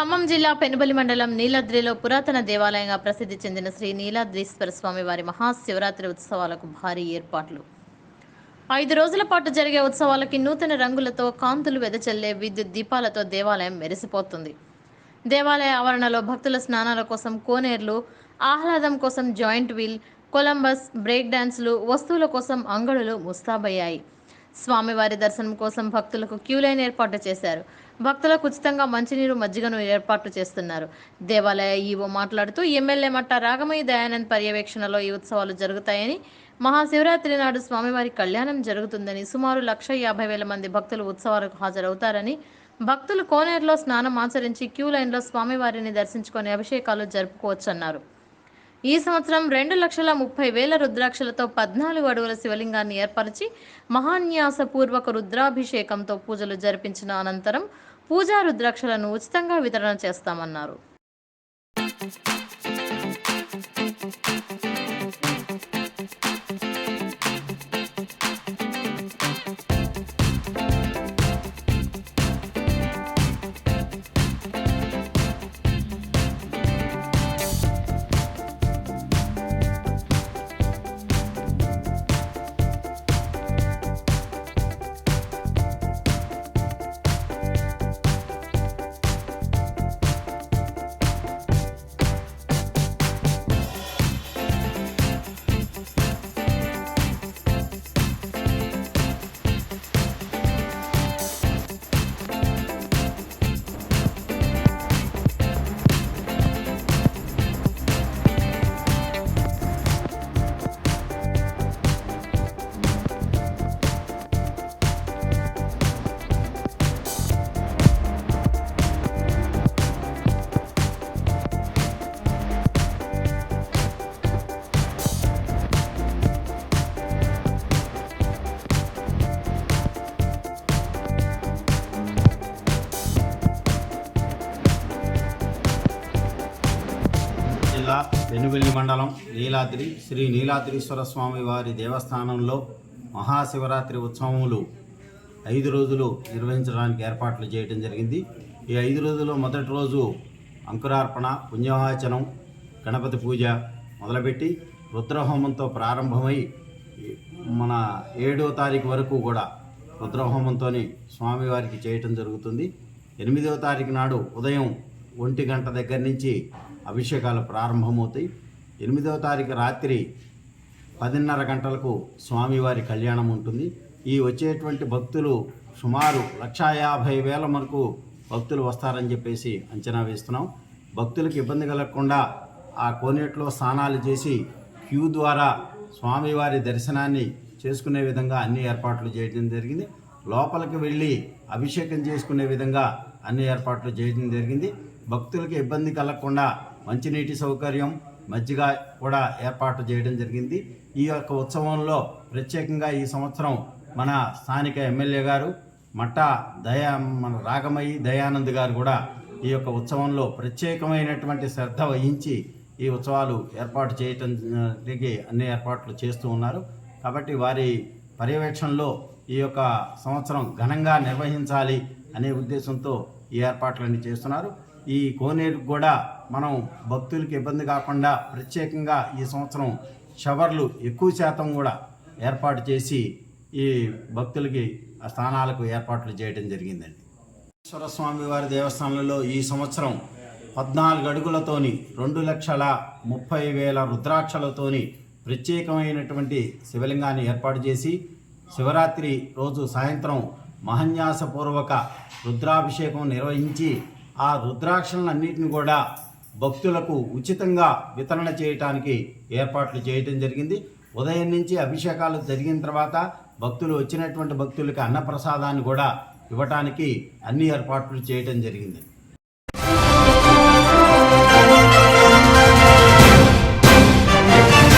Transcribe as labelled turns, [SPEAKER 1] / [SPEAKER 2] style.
[SPEAKER 1] ఖమ్మం జిల్లా పెనుబలి మండలం నీలాద్రిలో పురాతన దేవాలయంగా ప్రసిద్ధి చెందిన శ్రీ నీలాద్రీశ్వర స్వామి వారి మహాశివరాత్రి ఉత్సవాలకు భారీ ఏర్పాట్లు. 5 రోజుల పాటు జరిగే ఉత్సవాలకి నూతన రంగులతో కాంతులు వెదజల్లే విద్యుత్ దీపాలతో దేవాలయం మెరిసిపోతుంది. దేవాలయ ఆవరణలో భక్తుల స్నానాల కోసం కోనేర్లు, ఆహ్లాదం కోసం జాయింట్ వీల్, కొలంబస్, బ్రేక్ డాన్సులు, వస్తువుల కోసం అంగడులు ముస్తాబయ్యాయి. స్వామివారి దర్శనం కోసం భక్తులకు క్యూ లైన్ ఏర్పాటు చేశారు. భక్తులకు ఉచితంగా మంచినీరు, మజ్జిగను ఏర్పాటు చేస్తున్నారు. దేవాలయ ఈవో మాట్లాడుతూ ఎమ్మెల్యే మట్టా రాగమయ్య దయానంద్ పర్యవేక్షణలో ఈ ఉత్సవాలు జరుగుతాయని, మహాశివరాత్రి నాడు స్వామివారి కళ్యాణం జరుగుతుందని, సుమారు 1,50,000 మంది భక్తులు ఉత్సవాలకు హాజరవుతారని, భక్తులు కోనేరులో స్నానం ఆచరించి క్యూ లైన్లో స్వామివారిని దర్శించుకొని అభిషేకాలు జరుపుకోవచ్చన్నారు. ఈ సంవత్సరం 2,30,000 రుద్రాక్షలతో 14 అడుగుల శివలింగాన్ని ఏర్పరిచి మహాన్యాసపూర్వక రుద్రాభిషేకంతో పూజలు జరిపించిన అనంతరం పూజా రుద్రాక్షలను ఉచితంగా వితరణ చేస్తామన్నారు.
[SPEAKER 2] జిల్లా పెనుబెల్లి మండలం నీలాద్రి శ్రీ నీలాద్రీశ్వర స్వామి వారి దేవస్థానంలో మహాశివరాత్రి ఉత్సవములు 5 రోజులు నిర్వహించడానికి ఏర్పాట్లు చేయడం జరిగింది. ఈ 5 రోజుల్లో మొదటి రోజు అంకురార్పణ, పుణ్యవాచనం, గణపతి పూజ మొదలుపెట్టి రుద్రహోమంతో ప్రారంభమై మన 7వ తారీఖు వరకు కూడా రుద్రహోమంతో స్వామివారికి చేయటం జరుగుతుంది. 8వ తారీఖు నాడు ఉదయం 1 గంట దగ్గర నుంచి అభిషేకాలు ప్రారంభమవుతాయి. 8వ తారీఖు రాత్రి 10:30 గంటలకు స్వామివారి కళ్యాణం ఉంటుంది. ఈ వచ్చేటువంటి భక్తులు సుమారు 1,50,000 వరకు భక్తులు వస్తారని చెప్పేసి అంచనా వేస్తున్నాం. భక్తులకు ఇబ్బంది కలగకుండా ఆ కోనేట్లో స్నానాలు చేసి క్యూ ద్వారా స్వామివారి దర్శనాన్ని చేసుకునే విధంగా అన్ని ఏర్పాట్లు చేయడం జరిగింది. లోపలికి వెళ్ళి అభిషేకం చేసుకునే విధంగా అన్ని ఏర్పాట్లు చేయడం జరిగింది. భక్తులకు ఇబ్బంది కలగకుండా మంచినీటి సౌకర్యం, మజ్జిగ కూడా ఏర్పాటు చేయడం జరిగింది. ఈ యొక్క ఉత్సవంలో ప్రత్యేకంగా ఈ సంవత్సరం మన స్థానిక ఎమ్మెల్యే గారు మట్టా మన రాగమయ్య దయానంద్ గారు కూడా ఈ యొక్క ఉత్సవంలో ప్రత్యేకమైనటువంటి శ్రద్ధ వహించి ఈ ఉత్సవాలు ఏర్పాటు చేయటానికి అన్ని ఏర్పాట్లు చేస్తూ ఉన్నారు. కాబట్టి వారి పర్యవేక్షణలో ఈ యొక్క సంవత్సరం ఘనంగా నిర్వహించాలి అనే ఉద్దేశంతో ఈ ఏర్పాట్లన్నీ చేస్తున్నారు. ఈ కోనేరు కూడా మనం భక్తులకి ఇబ్బంది కాకుండా ప్రత్యేకంగా ఈ సంవత్సరం షవర్లు ఎక్కువ శాతం కూడా ఏర్పాటు చేసి ఈ భక్తులకి ఆ స్థానాలకు ఏర్పాట్లు చేయడం జరిగిందండి. ఈశ్వర స్వామి వారి దేవస్థానంలో ఈ సంవత్సరం 14 అడుగులతోని 2,30,000 రుద్రాక్షలతోని ప్రత్యేకమైనటువంటి శివలింగాన్ని ఏర్పాటు చేసి శివరాత్రి రోజు సాయంత్రం మహాన్యాసపూర్వక రుద్రాభిషేకం నిర్వహించి ఆ రుద్రాక్షలన్నింటిని కూడా భక్తులకు ఉచితంగా వితరణ చేయటానికి ఏర్పాట్లు చేయడం జరిగింది. ఉదయం నుంచి అభిషేకాలు జరిగిన తర్వాత భక్తులు వచ్చినటువంటి భక్తులకి అన్నప్రసాదాన్ని కూడా ఇవ్వటానికి అన్ని ఏర్పాట్లు చేయడం జరిగింది.